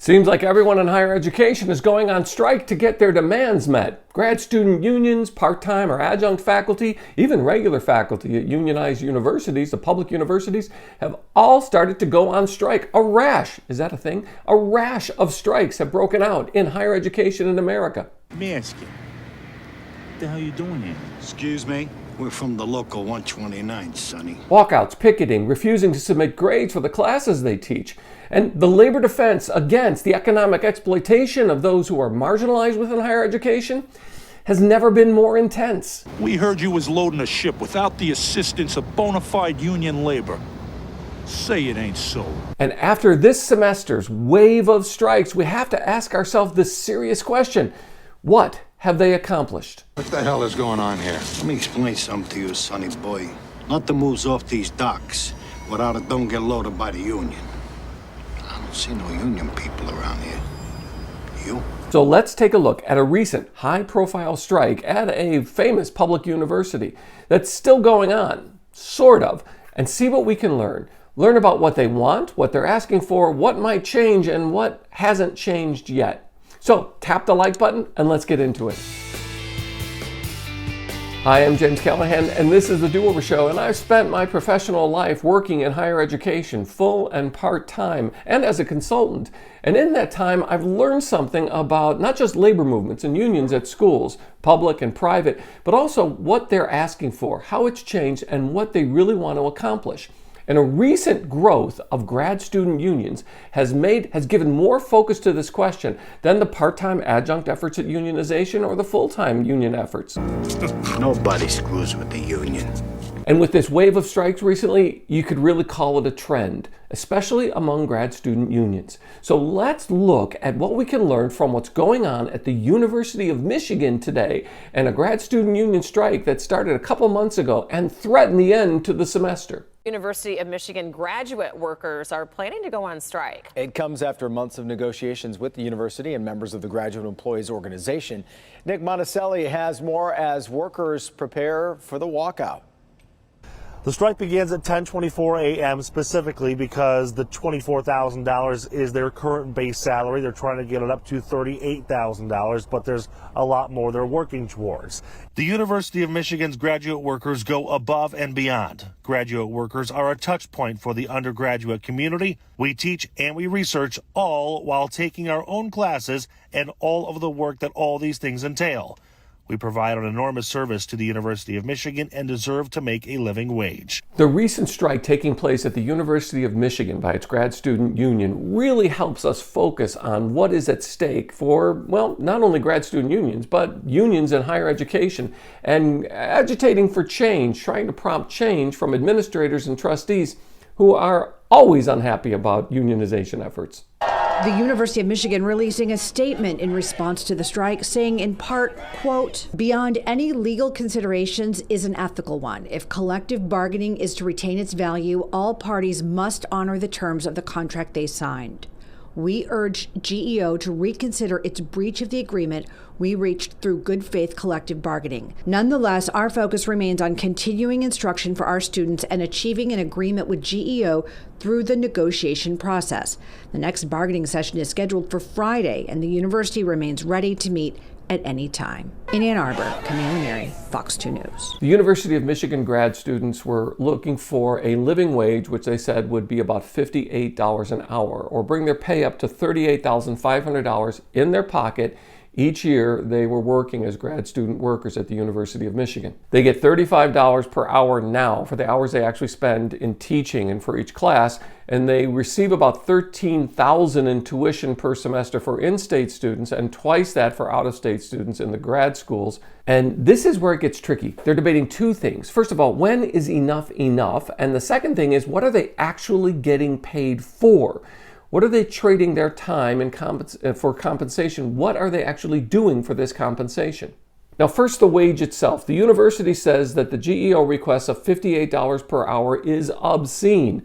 Seems like everyone in higher education is going on strike to get their demands met. Grad student unions, part-time or adjunct faculty, even regular faculty at unionized universities, the public universities, have all started to go on strike. A rash, is that a thing? A rash of strikes have broken out in higher education in America. Let me ask you, what the hell are you doing here? Excuse me? We're from the local 129, Sonny. Walkouts, picketing, refusing to submit grades for the classes they teach, and the labor defense against the economic exploitation of those who are marginalized within higher education has never been more intense. We heard you was loading a ship without the assistance of bona fide union labor. Say it ain't so. And after this semester's wave of strikes, we have to ask ourselves this serious question. What have they accomplished? What the hell is going on here? Let me explain something to you, Sonny boy. Nothing moves off these docks without it don't get loaded by the union. I don't see no union people around here. You? So let's take a look at a recent high-profile strike at a famous public university that's still going on, sort of, and see what we can learn. Learn about what they want, what they're asking for, what might change, and what hasn't changed yet. So tap the like button and let's get into it. Hi, I'm James Callahan, and this is The Do-Over Show, and I've spent my professional life working in higher education, full and part-time, and as a consultant. And in that time, I've learned something about not just labor movements and unions at schools, public and private, but also what they're asking for, how it's changed, and what they really want to accomplish. And a recent growth of grad student unions has given more focus to this question than the part-time adjunct efforts at unionization or the full-time union efforts. Nobody screws with the union. And with this wave of strikes recently, you could really call it a trend, especially among grad student unions. So let's look at what we can learn from what's going on at the University of Michigan today and a grad student union strike that started a couple months ago and threatened the end to the semester. University of Michigan graduate workers are planning to go on strike. It comes after months of negotiations with the university and members of the Graduate Employees Organization. Nick Monticelli has more as workers prepare for the walkout. The strike begins at 10:24 a.m. specifically because the $24,000 is their current base salary. They're trying to get it up to $38,000, but there's a lot more they're working towards. The University of Michigan's graduate workers go above and beyond. Graduate workers are a touch point for the undergraduate community. We teach and we research all while taking our own classes and all of the work that all these things entail. We provide an enormous service to the University of Michigan and deserve to make a living wage. The recent strike taking place at the University of Michigan by its grad student union really helps us focus on what is at stake for, well, not only grad student unions, but unions in higher education, and agitating for change, trying to prompt change from administrators and trustees who are always unhappy about unionization efforts. The University of Michigan releasing a statement in response to the strike, saying in part, quote, "Beyond any legal considerations is an ethical one. If collective bargaining is to retain its value, all parties must honor the terms of the contract they signed. We urge GEO to reconsider its breach of the agreement we reached through good faith collective bargaining. Nonetheless, our focus remains on continuing instruction for our students and achieving an agreement with GEO through the negotiation process. The next bargaining session is scheduled for Friday, and the university remains ready to meet at any time." In Ann Arbor, Camille Mary, Fox 2 News. The University of Michigan grad students were looking for a living wage, which they said would be about $58 an hour, or bring their pay up to $38,500 in their pocket each year they were working as grad student workers at the University of Michigan. They get $35 per hour now for the hours they actually spend in teaching and for each class, and they receive about $13,000 in tuition per semester for in-state students and twice that for out-of-state students in the grad schools. And this is where it gets tricky. They're debating two things. First of all, when is enough enough? And the second thing is, what are they actually getting paid for? What are they trading their time for compensation? What are they actually doing for this compensation? Now, first, the wage itself. The university says that the GEO request of $58 per hour is obscene.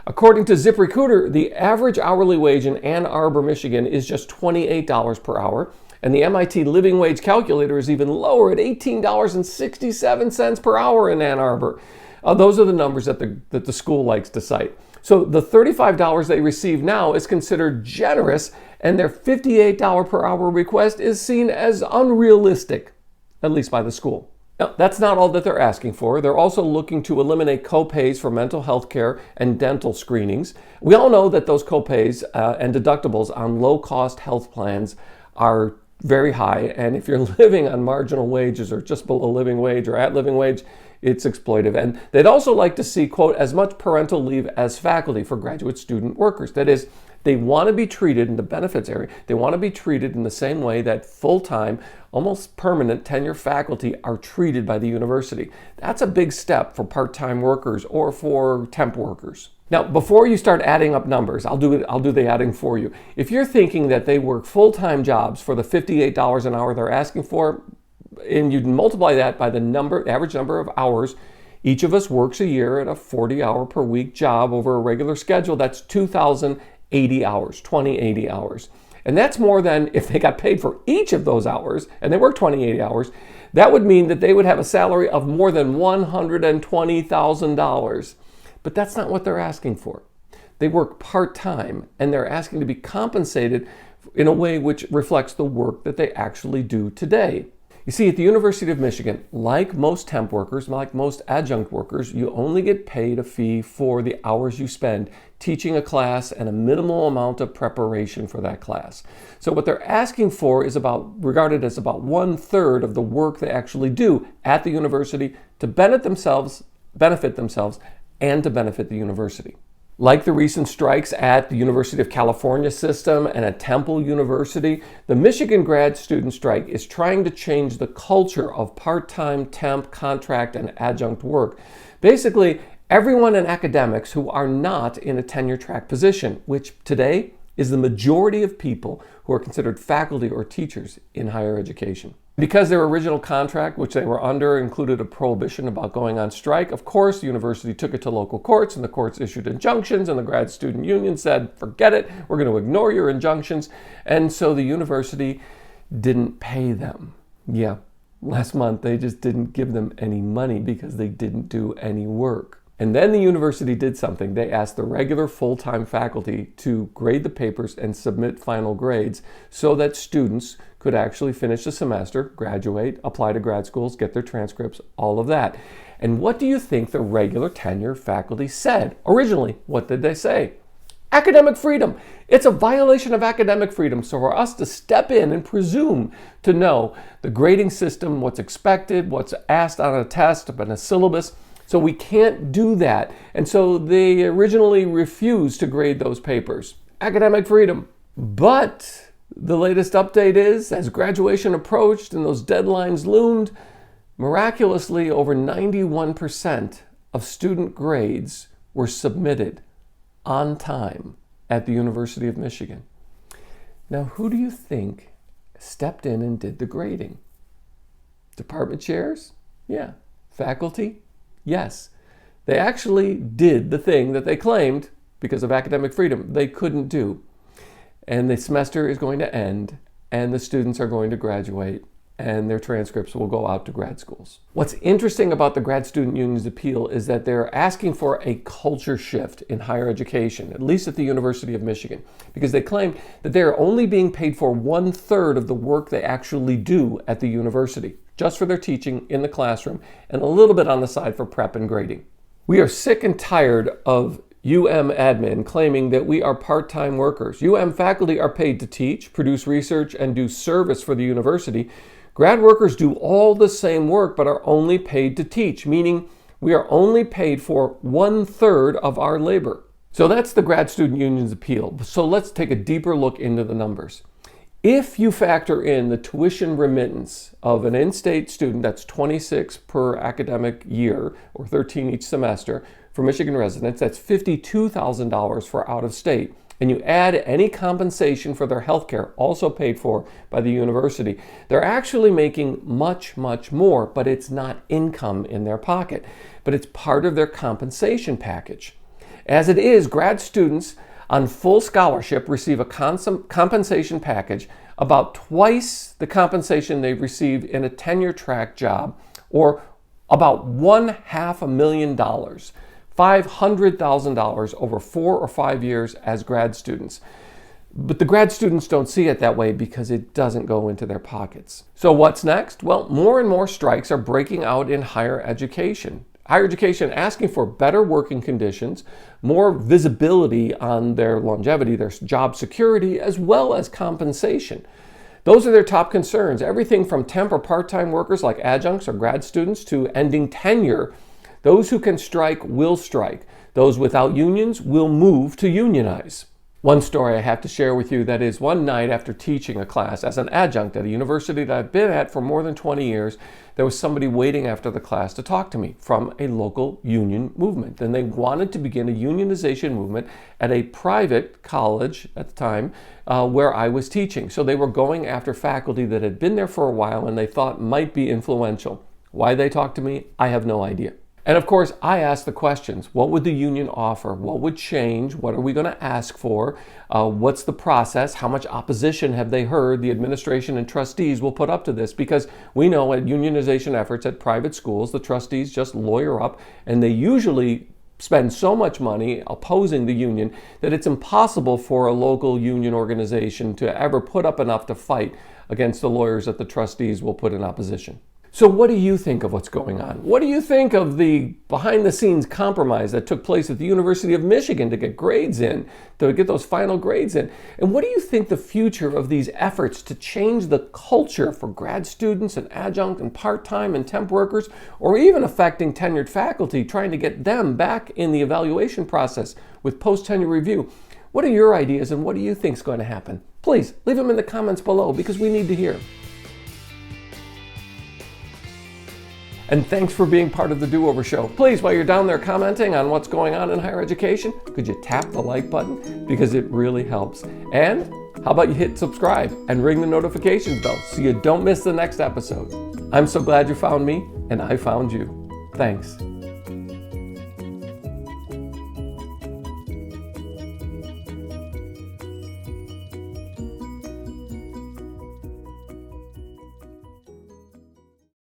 According to ZipRecruiter, the average hourly wage in Ann Arbor, Michigan is just $28 per hour. And the MIT Living Wage Calculator is even lower at $18.67 per hour in Ann Arbor. Those are the numbers that the school likes to cite. So the $35 they receive now is considered generous, and their $58 per hour request is seen as unrealistic, at least by the school. Now, that's not all that they're asking for. They're also looking to eliminate co-pays for mental health care and dental screenings. We all know that those co-pays and deductibles on low-cost health plans are very high, and if you're living on marginal wages or just below living wage or at living wage, it's exploitive. And they'd also like to see, quote, as much parental leave as faculty for graduate student workers. That is, they want to be treated in the benefits area. They want to be treated in the same way that full-time, almost permanent tenure faculty are treated by the university. That's a big step for part-time workers or for temp workers. Now, before you start adding up numbers, I'll do the adding for you. If you're thinking that they work full-time jobs for the $58 an hour they're asking for, and you multiply that by the average number of hours each of us works a year at a 40-hour per week job over a regular schedule, that's 2,080 hours, 2080 hours. And that's more than if they got paid for each of those hours, and they work 2080 hours, that would mean that they would have a salary of more than $120,000. But that's not what they're asking for. They work part-time, and they're asking to be compensated in a way which reflects the work that they actually do today. You see, at the University of Michigan, like most temp workers, like most adjunct workers, you only get paid a fee for the hours you spend teaching a class and a minimal amount of preparation for that class. So what they're asking for is regarded as about 1/3 of the work they actually do at the university to benefit themselves, and to benefit the university. Like the recent strikes at the University of California system and at Temple University, the Michigan grad student strike is trying to change the culture of part-time, temp, contract, and adjunct work. Basically, everyone in academics who are not in a tenure track position, which today is the majority of people who are considered faculty or teachers in higher education. Because their original contract, which they were under, included a prohibition about going on strike, of course, the university took it to local courts, and the courts issued injunctions, and the grad student union said, forget it, we're going to ignore your injunctions. And so the university didn't pay them. Yeah, last month they just didn't give them any money because they didn't do any work. And then the university did something. They asked the regular full-time faculty to grade the papers and submit final grades so that students could actually finish the semester, graduate, apply to grad schools, get their transcripts, all of that. And what do you think the regular tenure faculty said? Originally, what did they say? Academic freedom. It's a violation of academic freedom. So for us to step in and presume to know the grading system, what's expected, what's asked on a test, and a syllabus, so we can't do that. And so they originally refused to grade those papers. Academic freedom. But the latest update is, as graduation approached and those deadlines loomed, miraculously over 91% of student grades were submitted on time at the University of Michigan. Now, who do you think stepped in and did the grading? Department chairs? Yeah. Faculty? Yes, they actually did the thing that they claimed, because of academic freedom, they couldn't do. And the semester is going to end, and the students are going to graduate, and their transcripts will go out to grad schools. What's interesting about the grad student union's appeal is that they're asking for a culture shift in higher education, at least at the University of Michigan, because they claim that they're only being paid for 1/3 of the work they actually do at the university, just for their teaching in the classroom and a little bit on the side for prep and grading. We are sick and tired of UM admin claiming that we are part-time workers. UM faculty are paid to teach, produce research, and do service for the university. Grad workers do all the same work but are only paid to teach, meaning we are only paid for 1/3 of our labor. So that's the grad student union's appeal. So let's take a deeper look into the numbers. If you factor in the tuition remittance of an in-state student, that's $26 per academic year, or $13 each semester, for Michigan residents, that's $52,000 for out-of-state. And you add any compensation for their health care, also paid for by the university, they're actually making much, much more, but it's not income in their pocket. But it's part of their compensation package. As it is, grad students on full scholarship receive a compensation package about twice the compensation they receive in a tenure track job, or about $500,000 $500,000 over 4 or 5 years as grad students. But the grad students don't see it that way because it doesn't go into their pockets. So what's next? Well, more and more strikes are breaking out in higher education. Higher education asking for better working conditions, more visibility on their longevity, their job security, as well as compensation. Those are their top concerns. Everything from temp or part-time workers like adjuncts or grad students to ending tenure. Those who can strike will strike. Those without unions will move to unionize. One story I have to share with you that is one night after teaching a class as an adjunct at a university that I've been at for more than 20 years, there was somebody waiting after the class to talk to me from a local union movement. And they wanted to begin a unionization movement at a private college at the time where I was teaching. So they were going after faculty that had been there for a while and they thought might be influential. Why they talked to me, I have no idea. And of course, I asked the questions. What would the union offer? What would change? What are we going to ask for? What's the process? How much opposition have they heard the administration and trustees will put up to this? Because we know at unionization efforts at private schools, the trustees just lawyer up and they usually spend so much money opposing the union that it's impossible for a local union organization to ever put up enough to fight against the lawyers that the trustees will put in opposition. So what do you think of what's going on? What do you think of the behind-the-scenes compromise that took place at the University of Michigan to get grades in, to get those final grades in? And what do you think the future of these efforts to change the culture for grad students and adjunct and part-time and temp workers, or even affecting tenured faculty, trying to get them back in the evaluation process with post-tenure review? What are your ideas and what do you think is going to happen? Please leave them in the comments below because we need to hear. And thanks for being part of the Do-Over Show. Please, while you're down there commenting on what's going on in higher education, could you tap the like button? Because it really helps. And how about you hit subscribe and ring the notifications bell so you don't miss the next episode. I'm so glad you found me and I found you. Thanks.